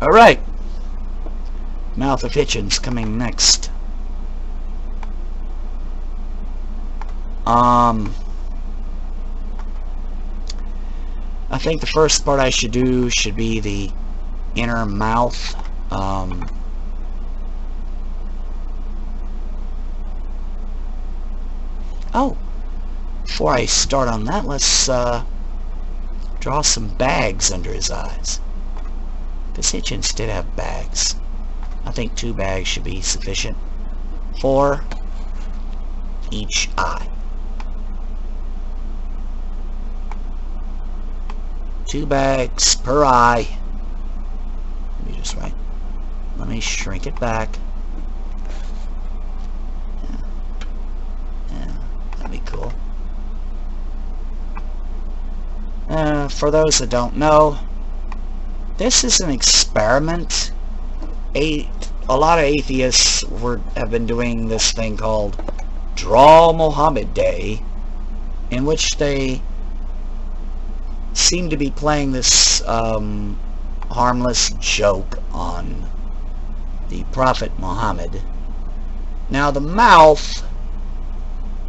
Alright. Mouth of Hitchens coming next. I think the first part I should do should be the inner mouth. Oh, before I start on that, let's draw some bags under his eyes. Because Hitchens did have bags. I think 2 bags should be sufficient for each eye. 2 bags per eye. Let me just write. Let me shrink it back. Yeah, that'd be cool. For those that don't know, this is an experiment. A lot of atheists have been doing this thing called Draw Mohammed Day, in which they seem to be playing this harmless joke on the Prophet Muhammad. Now the mouth,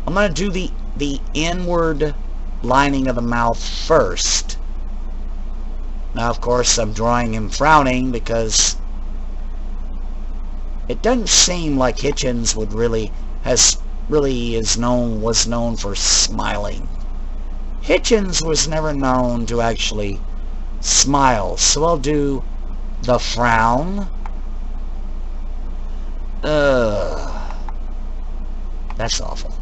I'm going to do the inward lining of the mouth first. Now of course I'm drawing him frowning because it doesn't seem like Hitchens would was known for smiling. Hitchens was never known to actually smile, so I'll do the frown. That's awful.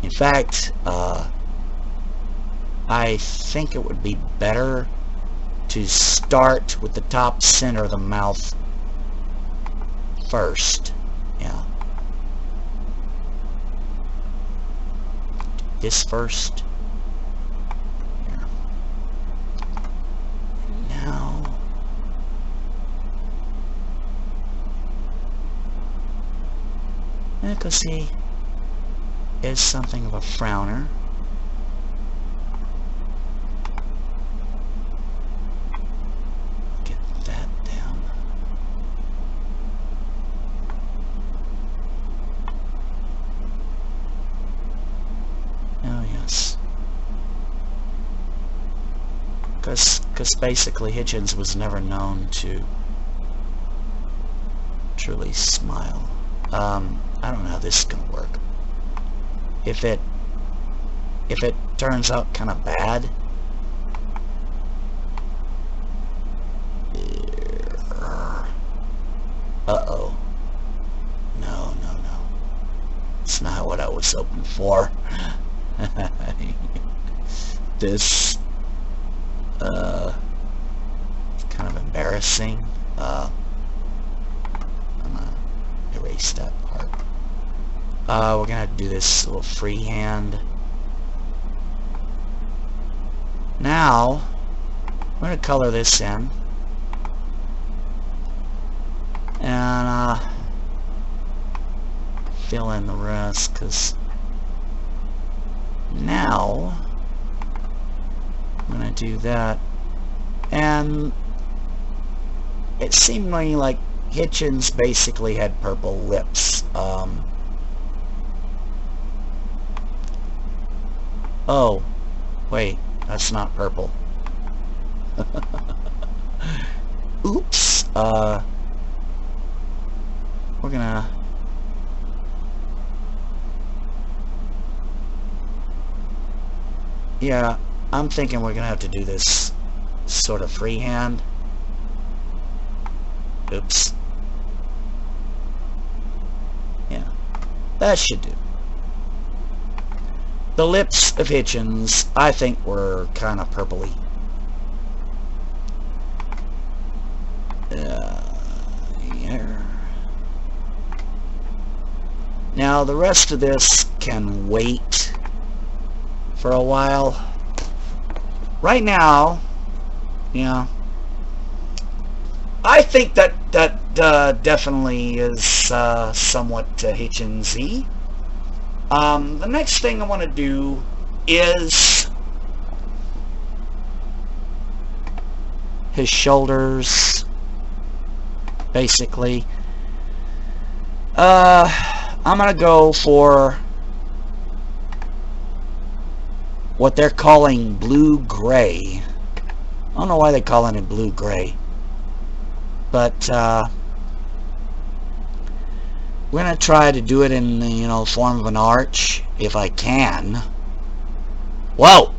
In fact, I think it would be better to start with the top center of the mouth first. Yeah. This first. Here. Now. Because he is something of a frowner. Get that down. Oh yes. Because basically Hitchens was never known to truly smile. I don't know how this is gonna work. If it turns out kind of bad, uh-oh. No. It's not what I was hoping for. This it's kind of embarrassing. I'm gonna erase that part. We're gonna do this little freehand. Now I'm gonna color this in, and fill in the rest, because now I'm gonna do that. And it seemed to me like Hitchens basically had purple lips. Oh, wait, that's not purple. Oops. We're gonna... Yeah, I'm thinking we're gonna have to do this sort of freehand. Oops. Yeah, that should do. The lips of Hitchens, I think, were kind of purpley. Here. Now the rest of this can wait for a while. Right now, yeah, I think that definitely is somewhat Hitchens-y. The next thing I want to do is his shoulders, basically. I'm gonna go for what they're calling blue-gray. I don't know why they call it blue-gray, but we're gonna try to do it in the form of an arch if I can. Whoa!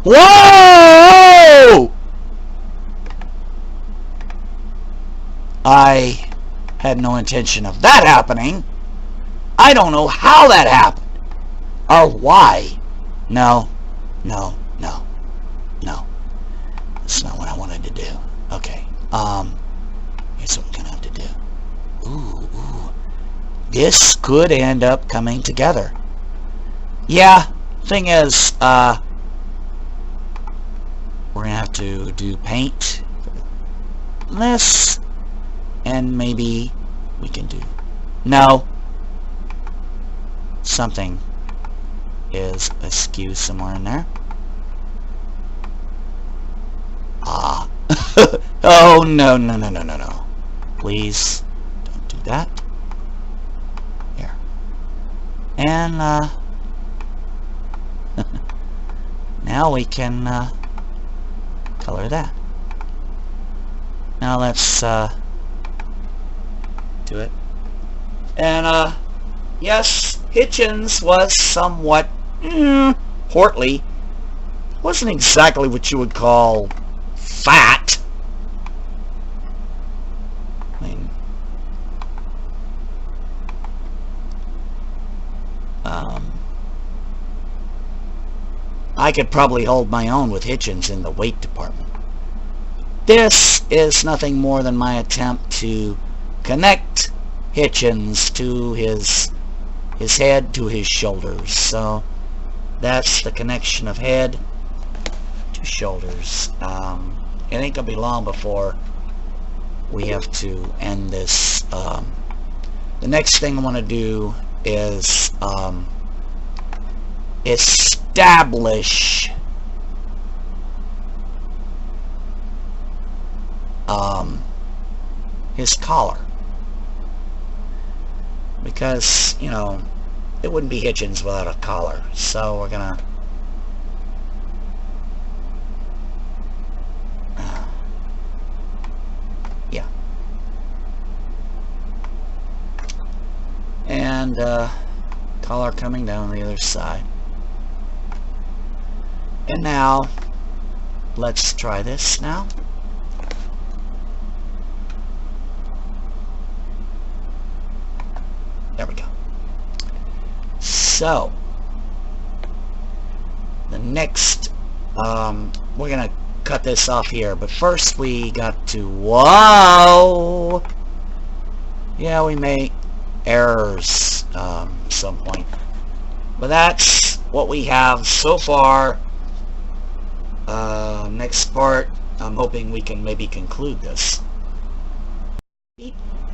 Whoa! I had no intention of that happening. I don't know how that happened. Or why. No. That's not what I wanted to do. Okay. Here's what I'm gonna have to do. Ooh. This could end up coming together. Yeah. Thing is, we're gonna have to do paint this, and maybe we can do... No. Something is askew somewhere in there. Ah. Oh, no. Please don't do that. Here. And, now we can, color that. Now let's, do it. And, yes, Hitchens was somewhat portly. Wasn't exactly what you would call fat. I mean, I could probably hold my own with Hitchens in the weight department. This is nothing more than my attempt to connect Hitchens to his head to his shoulders. So that's the connection of head to shoulders. It ain't gonna be long before we have to end this. The next thing I want to do is establish his collar, because it wouldn't be Hitchens without a collar. So we're gonna yeah, and collar coming down the other side. And now let's try this now. There we go. So the next we're gonna cut this off here, but first we got to... Whoa! Yeah, we make errors at some point, but that's what we have so far. Next part, I'm hoping we can maybe conclude this.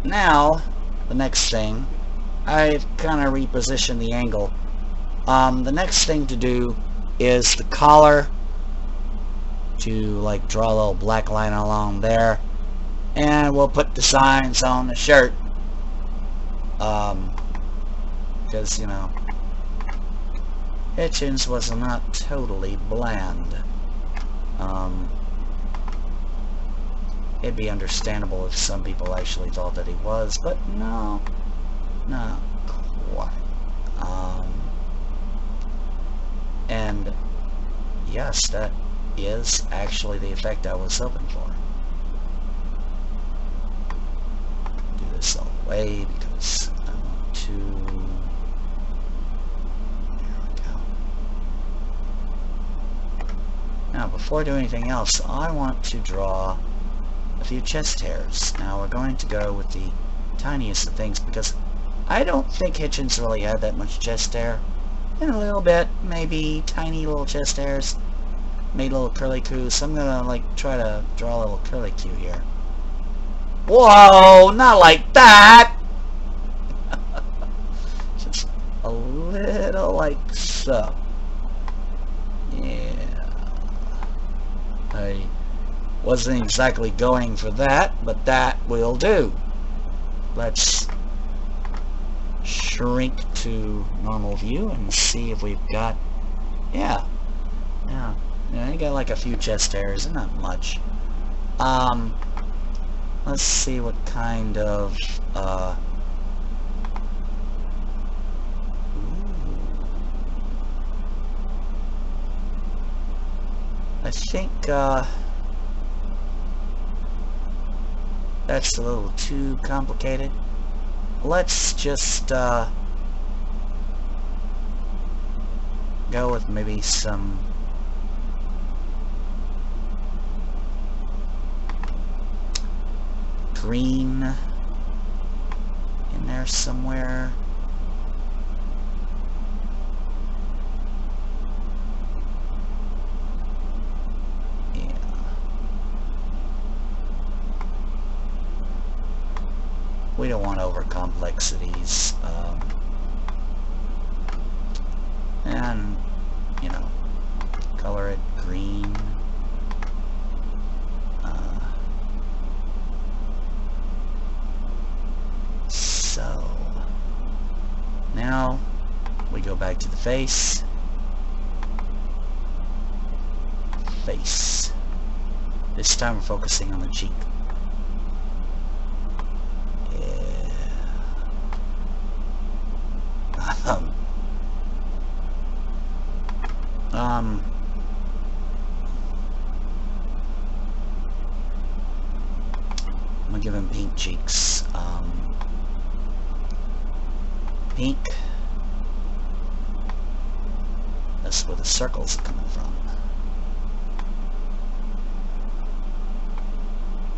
Now the next thing, I've kind of repositioned the angle. The next thing to do is the collar, to like draw a little black line along there, and we'll put the signs on the shirt, because Hitchens was not totally bland. It'd be understandable if some people actually thought that he was, but no, not quite. And yes, that is actually the effect I was hoping for. Do this all the way because I want to... There we go. Now, before I do anything else, I want to draw a few chest hairs. Now, we're going to go with the tiniest of things, because I don't think Hitchens really had that much chest hair. And a little bit, maybe tiny little chest hairs. Made a little curly-coo, so I'm gonna try to draw a little curly-coo here. Whoa, not like that! Just a little like so. Yeah. Wasn't exactly going for that, but that will do. Let's shrink to normal view and see if we've got... Yeah, you got like a few chest hairs, not much. Let's see what kind of, I think, that's a little too complicated. Let's just, go with maybe some green in there somewhere. Yeah. We don't want over complexities. And, you know, color it green. So, now we go back to the face. Face. This time we're focusing on the cheek. I'm gonna give him pink cheeks. Pink. That's where the circles are coming from.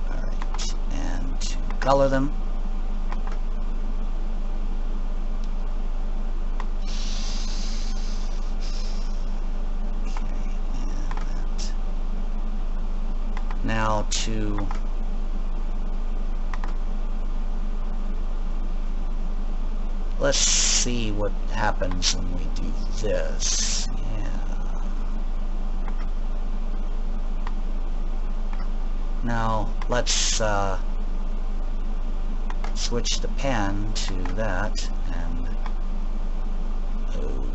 Alright, and to color them. Now to let's see what happens when we do this. Yeah. Now let's switch the pen to that, and oh,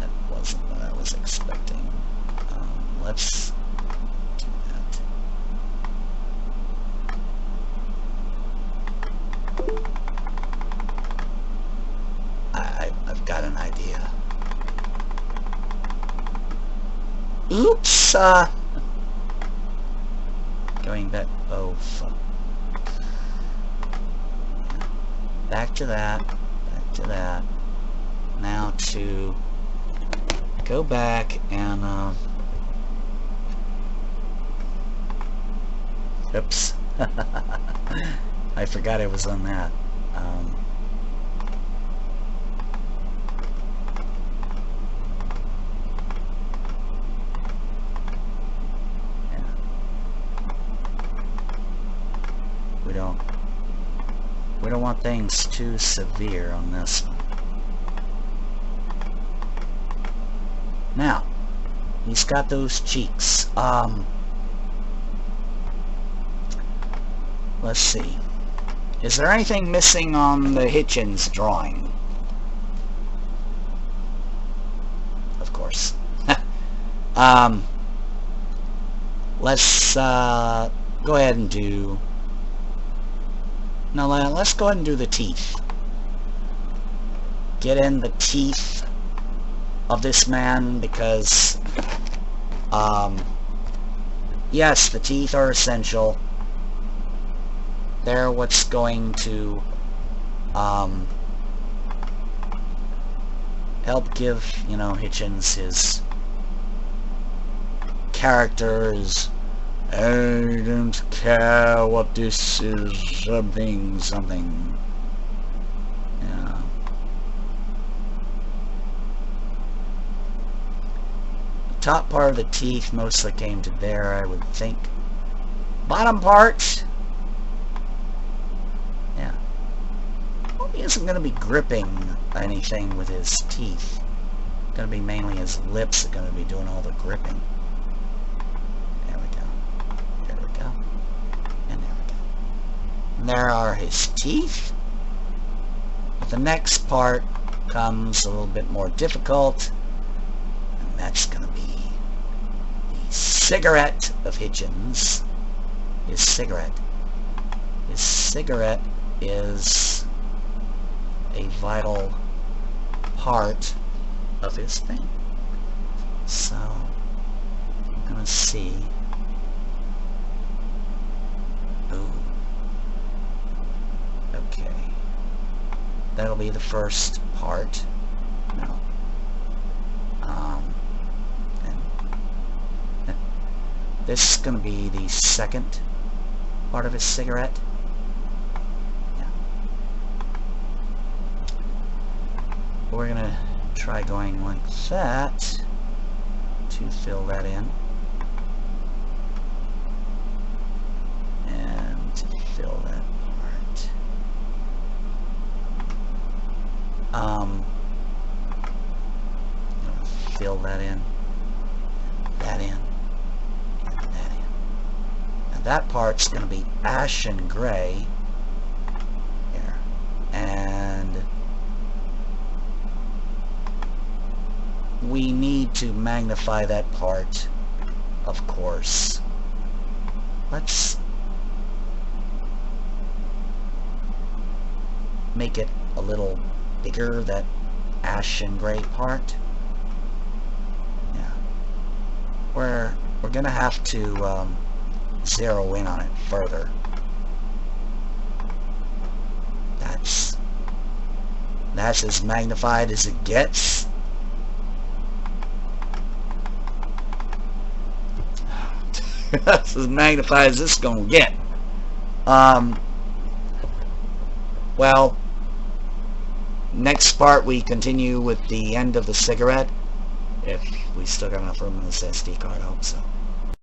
that wasn't what I was expecting. Let's do that. I've got an idea. Oops! Going back. Oh, fuck. Back to that. Back to that. Now to go back and, oops. I forgot I was on that. Yeah. We don't want things too severe on this one. Now, he's got those cheeks. Let's see. Is there anything missing on the Hitchens drawing? Of course. Let's go ahead and do... No, let's go ahead and do the teeth. Get in the teeth of this man because, yes, the teeth are essential. They're what's going to help give, you know, Hitchens his characters. I don't care what this is, something. Yeah. The top part of the teeth mostly came to there, I would think. Bottom part, yeah. Well, he isn't going to be gripping anything with his teeth. It's going to be mainly his lips that are going to be doing all the gripping. There are his teeth. But the next part comes a little bit more difficult, and that's going to be the cigarette of Hitchens. His cigarette. His cigarette is a vital part of his thing. So I'm going to see. Ooh. Okay. That'll be the first part. No. And this is going to be the second part of his cigarette. Yeah. We're going to try going like that to fill that in. And to fill that part. Fill that in, that in, and that in. And that part's going to be ashen gray here. And we need to magnify that part, of course. Let's make it a little bigger, that ashen gray part. Yeah. We're gonna have to zero in on it further. That's as magnified as it gets. That's as magnified as this is gonna get. Well, next part we continue with the end of the cigarette. If we still got enough room in this SD card, I hope so.